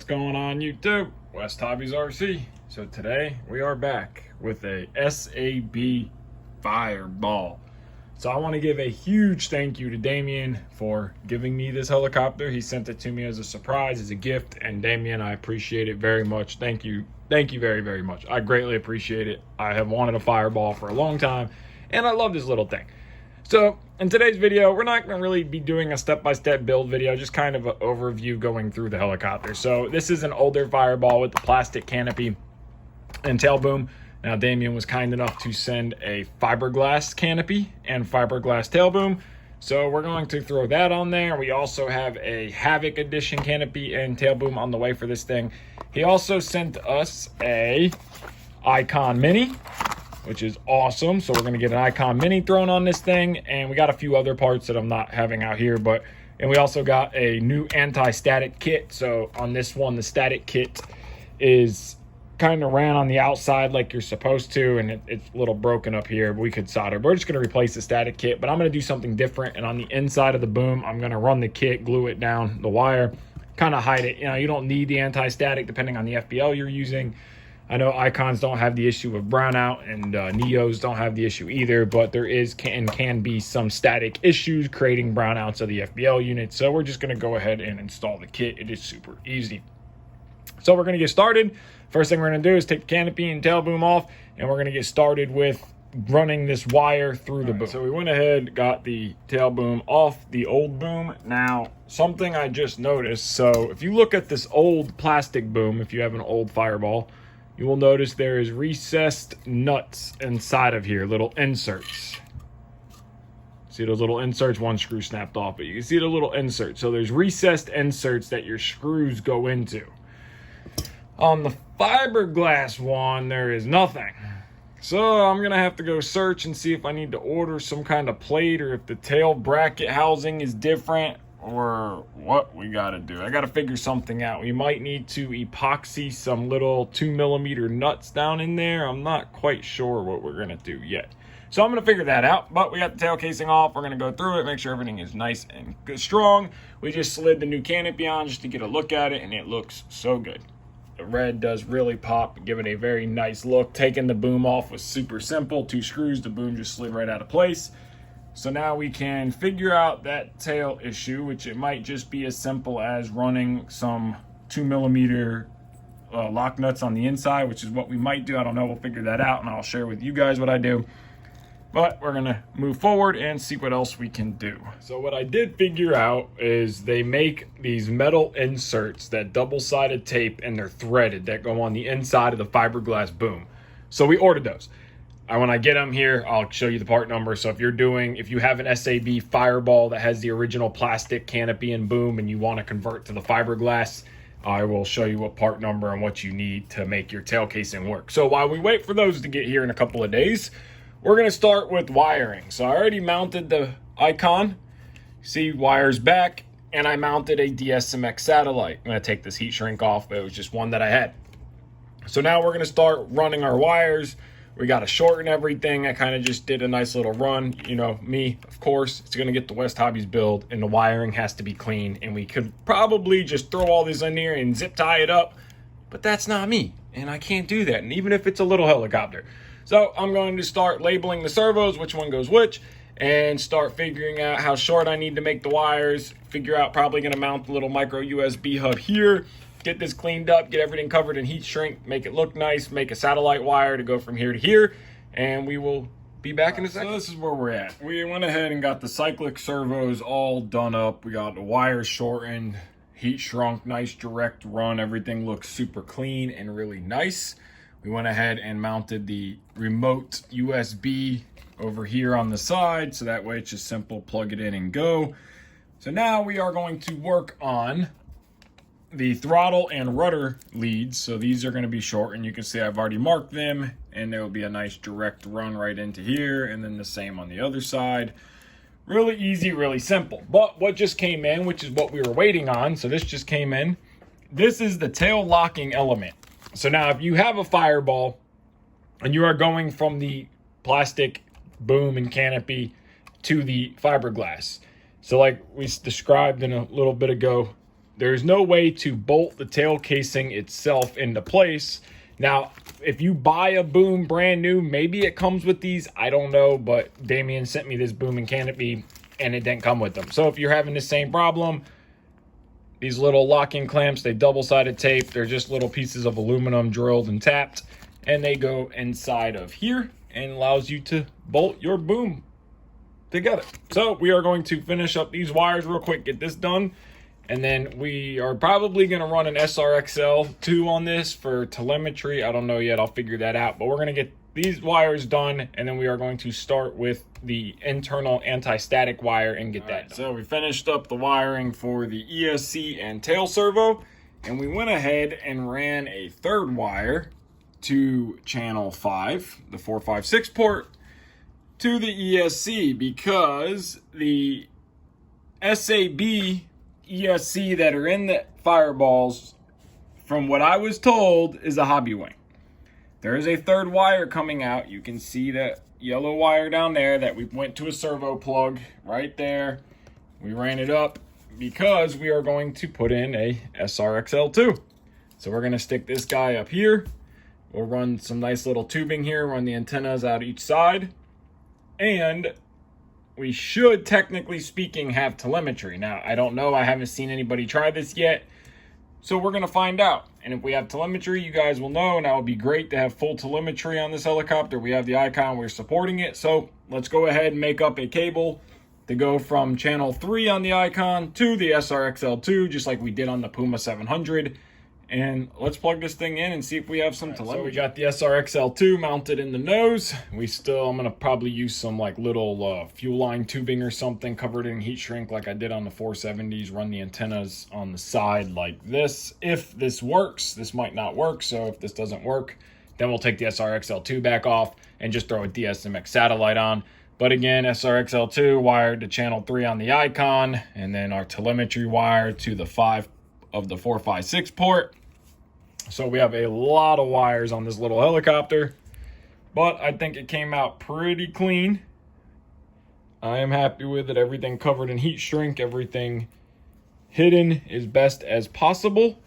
going on YouTube? WestHobbiesRC. So today we are back with a SAB Fireball. So I want to give a huge thank you to Damian for giving me this helicopter. He sent it to me as a surprise, as a gift, and Damian, I appreciate it very much. Thank you very, very much. I greatly appreciate it. I have wanted a Fireball for a long time, and I love this little thing. So in today's video, we're not going to really be doing a step-by-step build video, just kind of an overview going through the helicopter. So this is an older Fireball with the plastic canopy and tail boom. Now Damian was kind enough to send a fiberglass canopy and fiberglass tail boom. So we're going to throw that on there. We also have a Havoc Edition canopy and tail boom on the way for this thing. He also sent us a Icon Mini, which is awesome. So we're going to get an Icon Mini thrown on this thing, and we got a few other parts that I'm not having out here, and we also got a new anti-static kit. So on this one, the static kit is kind of ran on the outside like you're supposed to, and it's a little broken up here, but we could solder. We're just going to replace the static kit, but I'm going to do something different, and on the inside of the boom, I'm going to run the kit, glue it down the wire, kind of hide it. You know, you don't need the anti-static depending on the FBL you're using. I know Icons don't have the issue of brownout, and Neos don't have the issue either, but there is can be some static issues creating brownouts of the FBL unit. So we're just going to go ahead and install the kit. It is super easy. So we're going to get started. First thing we're going to do is take the canopy and tail boom off, and we're going to get started with running this wire through the boom. So we went ahead, got the tail boom off the old boom. Now, something I just noticed, so if you look at this old plastic boom, if you have an old Fireball, you will notice there is recessed nuts inside of here, little inserts. See those little inserts? One screw snapped off, but you can see the little inserts. So there's recessed inserts that your screws go into. On the fiberglass one, there is nothing. So I'm gonna have to go search and see if I need to order some kind of plate, or if the tail bracket housing is different, or what we gotta do. I gotta figure something out. We might need to epoxy some little 2mm nuts down in there. I'm not quite sure what we're gonna do yet. So I'm gonna figure that out, but we got the tail casing off. We're gonna go through it, make sure everything is nice and good, strong. We just slid the new canopy on just to get a look at it, and it looks so good. The red does really pop, give it a very nice look. Taking the boom off was super simple. 2 screws, the boom just slid right out of place. So now we can figure out that tail issue, which it might just be as simple as running some 2mm lock nuts on the inside, which is what we might do. I don't know, we'll figure that out, and I'll share with you guys what I do. But we're gonna move forward and see what else we can do. So what I did figure out is they make these metal inserts, that double-sided tape, and they're threaded, that go on the inside of the fiberglass boom. So we ordered those. When I get them here, I'll show you the part number. So if you have an SAB Fireball that has the original plastic canopy and boom, and you want to convert to the fiberglass, I will show you what part number and what you need to make your tail casing work. So while we wait for those to get here in a couple of days, we're going to start with wiring. So I already mounted the Icon. See, wires back, and I mounted a DSMX satellite. I'm going to take this heat shrink off, but it was just one that I had. So now we're going to start running our wires. We got to shorten everything. I kind of just did a nice little run. You know, me, of course, it's going to get the West Hobbies build, and the wiring has to be clean. And we could probably just throw all this in there and zip tie it up, but that's not me, and I can't do that. And even if it's a little helicopter. So I'm going to start labeling the servos, which one goes which, and start figuring out how short I need to make the wires. Figure out, probably going to mount the little micro USB hub here. Get this cleaned up, get everything covered in heat shrink, make it look nice, make a satellite wire to go from here to here, and we will be back in a second. So this is where we're at. We went ahead and got the cyclic servos all done up. We got the wires shortened, heat shrunk, nice direct run. Everything looks super clean and really nice. We went ahead and mounted the remote USB over here on the side, so that way it's just simple, plug it in and go. So now we are going to work on the throttle and rudder leads. So these are going to be short, and you can see I've already marked them, and there will be a nice direct run right into here, and then the same on the other side. Really easy, really simple. But what just came in, which is what we were waiting on, so this just came in, this is the tail locking element. So now if you have a Fireball and you are going from the plastic boom and canopy to the fiberglass, so like we described in a little bit ago, there's no way to bolt the tail casing itself into place. Now, if you buy a boom brand new, maybe it comes with these. I don't know, but Damian sent me this boom and canopy and it didn't come with them. So if you're having the same problem, these little locking clamps, they double-sided tape. They're just little pieces of aluminum drilled and tapped, and they go inside of here and allows you to bolt your boom together. So we are going to finish up these wires real quick, get this done, and then we are probably going to run an SRXL2 on this for telemetry. I don't know yet. I'll figure that out. But we're going to get these wires done, and then we are going to start with the internal anti-static wire and get that done. So we finished up the wiring for the ESC and tail servo, and we went ahead and ran a third wire to channel 5, the 456 port, to the ESC, because the SAB ESC that are in the fireballs, from what I was told, is a hobby wing. There is a third wire coming out. You can see that yellow wire down there that we went to a servo plug right there. We ran it up because we are going to put in a SRXL2. So we're going to stick this guy up here. We'll run some nice little tubing here, run the antennas out each side, and we should, technically speaking, have telemetry. Now, I don't know. I haven't seen anybody try this yet. So we're going to find out. And if we have telemetry, you guys will know. And that would be great to have full telemetry on this helicopter. We have the icon. We're supporting it. So let's go ahead and make up a cable to go from channel 3 on the icon to the SRXL2, just like we did on the Puma 700. And let's plug this thing in and see if we have some telemetry. So we got the SRXL2 mounted in the nose. I'm going to probably use some like little fuel line tubing or something, covered in heat shrink like I did on the 470s. Run the antennas on the side like this. If this works, this might not work. So if this doesn't work, then we'll take the SRXL2 back off and just throw a DSMX satellite on. But again, SRXL2 wired to channel 3 on the icon, and then our telemetry wire to the 5 of the 456 port. So we have a lot of wires on this little helicopter, but I think it came out pretty clean. I am happy with it. Everything covered in heat shrink, everything hidden as best as possible.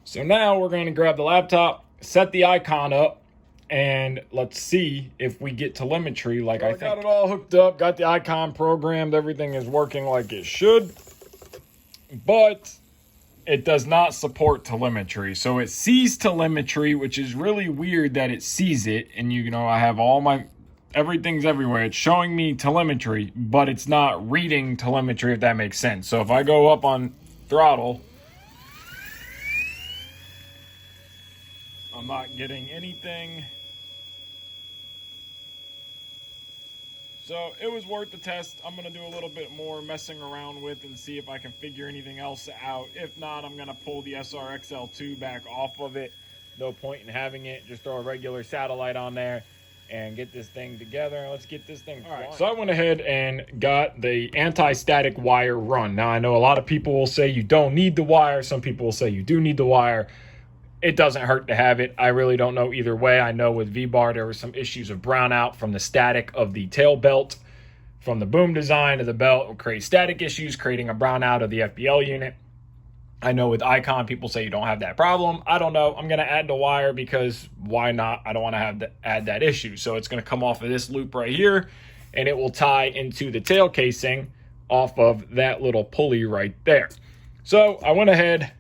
So now we're going to grab the laptop, set the icon up, and let's see if we get telemetry like I think. Got it all hooked up, got the icon programmed, everything is working like it should, but it does not support telemetry. So it sees telemetry, which is really weird that it sees it. And you know, I have all my, everything's everywhere. It's showing me telemetry, but it's not reading telemetry, if that makes sense. So if I go up on throttle, I'm not getting anything. So it was worth the test. I'm going to do a little bit more messing around with and see if I can figure anything else out. If not, I'm going to pull the SRXL2 back off of it. No point in having it. Just throw a regular satellite on there and get this thing together. Let's get this thing flying. All right, so I went ahead and got the anti-static wire run. Now, I know a lot of people will say you don't need the wire. Some people will say you do need the wire. It doesn't hurt to have it. I really don't know either way. I know with V-Bar, there were some issues of brownout from the static of the tail belt. From the boom design to the belt, will create static issues, creating a brownout of the FBL unit. I know with Icon, people say you don't have that problem. I don't know. I'm going to add the wire because why not? I don't want to have to add that issue. So it's going to come off of this loop right here, and it will tie into the tail casing off of that little pulley right there. So I went ahead,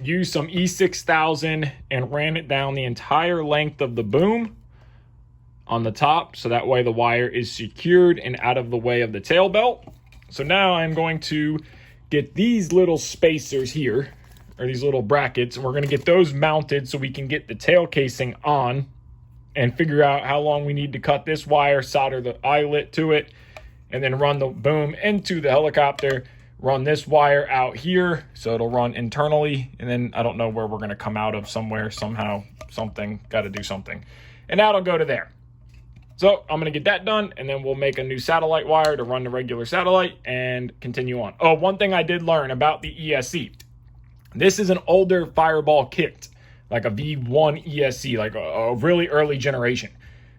used some E6000 and ran it down the entire length of the boom on the top, so that way the wire is secured and out of the way of the tail belt. So now I'm going to get these little spacers here, or these little brackets, and we're going to get those mounted so we can get the tail casing on and figure out how long we need to cut this wire, solder the eyelet to it, and then run the boom into the helicopter. Run this wire out here so it'll run internally, and then I don't know where we're going to come out of, somewhere, somehow, something, got to do something, and that'll go to there. So I'm going to get that done, and then we'll make a new satellite wire to run the regular satellite and continue on. Oh, one thing I did learn about the ESC. This is an older Fireball kit, like a V1 ESC, like a really early generation.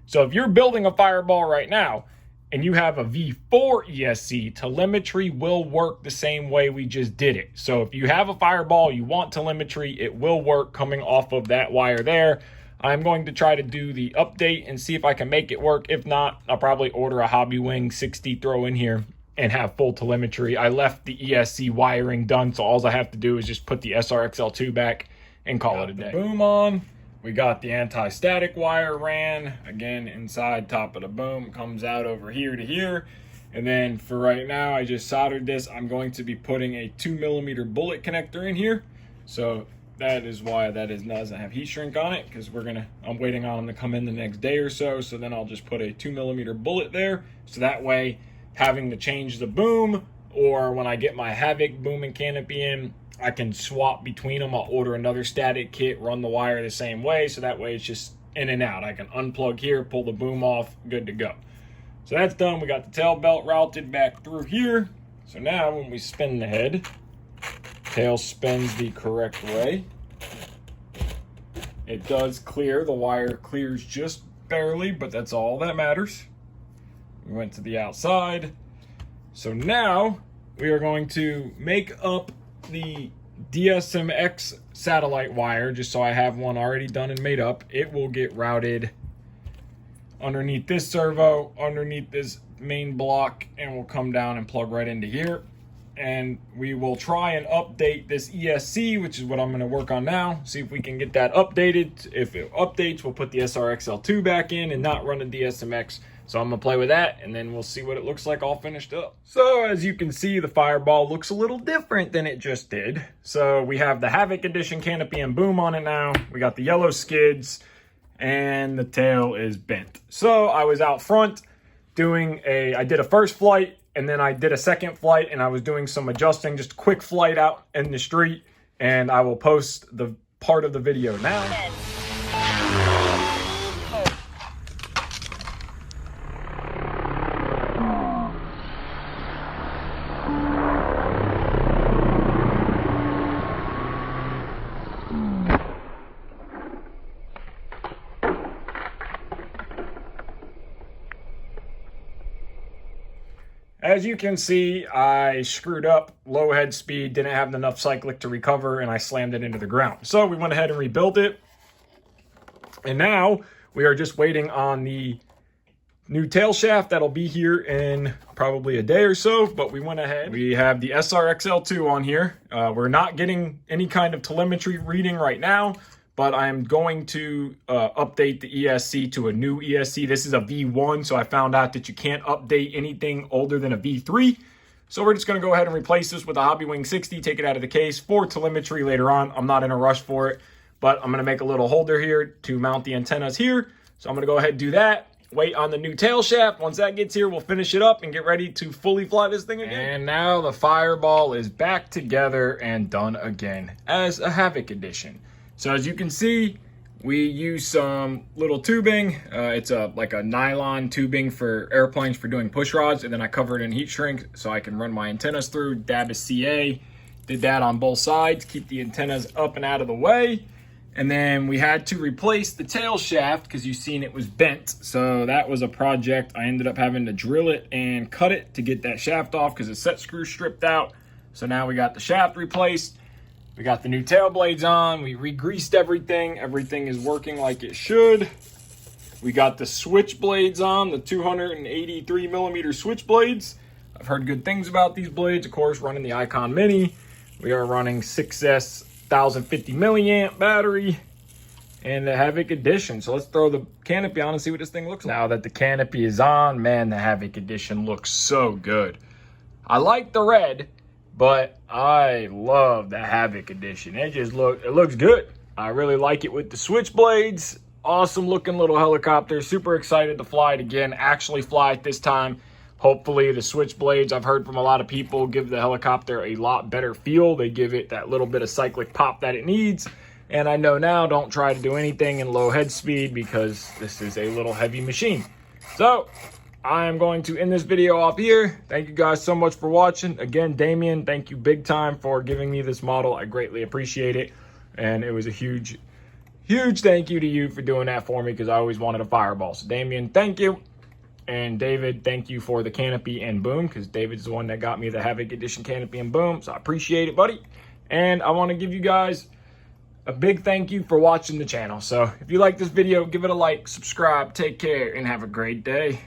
So if you're building a Fireball right now, and you have a V4 ESC, telemetry will work the same way we just did it. So if you have a Fireball, you want telemetry, it will work coming off of that wire there. I'm going to try to do the update and see if I can make it work. If not, I'll probably order a Hobby Wing 60 throw in here and have full telemetry. I left the ESC wiring done, so all I have to do is just put the SRXL2 back and call it a day. Boom on. We got the anti-static wire ran. Again, inside top of the boom, comes out over here to here. And then for right now, I just soldered this. I'm going to be putting a 2mm bullet connector in here. So that is why that doesn't have heat shrink on it, because I'm waiting on them to come in the next day or so. So then I'll just put a 2mm bullet there. So that way, having to change the boom, or when I get my Havoc boom and canopy in, I can swap between them. I'll order another static kit, run the wire the same way, so that way it's just in and out. I can unplug here, pull the boom off, good to go. So that's done. We got the tail belt routed back through here. So now when we spin the head, tail spins the correct way. It does clear. The wire clears just barely, but that's all that matters. We went to the outside. So now we are going to make up the DSMX satellite wire, just so I have one already done and made up. It will get routed underneath this servo, underneath this main block, and will come down and plug right into here. And we will try and update this ESC, which is what I'm going to work on now. See if we can get that updated. If it updates, we'll put the SRXL2 back in and not run a DSMX. So I'm going to play with that, and then we'll see what it looks like all finished up. So as you can see, the Fireball looks a little different than it just did. So we have the Havoc Edition canopy and boom on it now. We got the yellow skids, and the tail is bent. So I was out front I did a first flight, and then I did a second flight, and I was doing some adjusting, just a quick flight out in the street, and I will post the part of the video now. As you can see, I screwed up, low head speed, didn't have enough cyclic to recover, and I slammed it into the ground. So we went ahead and rebuilt it. And now we are just waiting on the new tail shaft that'll be here in probably a day or so, but we went ahead. We have the SRXL2 on here. We're not getting any kind of telemetry reading right now, but I'm going to update the ESC to a new ESC. This is a V1, so I found out that you can't update anything older than a V3. So we're just gonna go ahead and replace this with a Hobby Wing 60, take it out of the case for telemetry later on. I'm not in a rush for it, but I'm gonna make a little holder here to mount the antennas here. So I'm gonna go ahead and do that. Wait on the new tail shaft. Once that gets here, we'll finish it up and get ready to fully fly this thing again. And now the Fireball is back together and done again as a Havoc Edition. So as you can see, we use some little tubing. It's like a nylon tubing for airplanes for doing push rods, and then I cover it in heat shrink so I can run my antennas through. Dab a CA, did that on both sides, keep the antennas up and out of the way. And then we had to replace the tail shaft because you've seen it was bent. So that was a project. I ended up having to drill it and cut it to get that shaft off because the set screw stripped out. So now we got the shaft replaced. We got the new tail blades on. We re-greased everything. Everything is working like it should. We got the switch blades on, the 283mm switch blades. I've heard good things about these blades. Of course, running the Icon Mini. We are running 6S 1050 milliamp battery and the Havoc Edition. So let's throw the canopy on and see what this thing looks like. Now that the canopy is on, man, the Havoc Edition looks so good. I like the red, but I love the Havoc Edition. It looks good. I really like it with the switchblades. Awesome looking little helicopter. Super excited to fly it again. Actually fly it this time. Hopefully the switchblades, I've heard from a lot of people, give the helicopter a lot better feel. They give it that little bit of cyclic pop that it needs. And I know now, don't try to do anything in low head speed because this is a little heavy machine. So I am going to end this video off here. Thank you guys so much for watching. Again, Damian, thank you big time for giving me this model. I greatly appreciate it. And it was a huge thank you to you for doing that for me because I always wanted a Fireball. So Damian, thank you. And David, thank you for the canopy and boom, because David's the one that got me the Havoc Edition canopy and boom. So I appreciate it, buddy. And I want to give you guys a big thank you for watching the channel. So if you like this video, give it a like, subscribe, take care, and have a great day.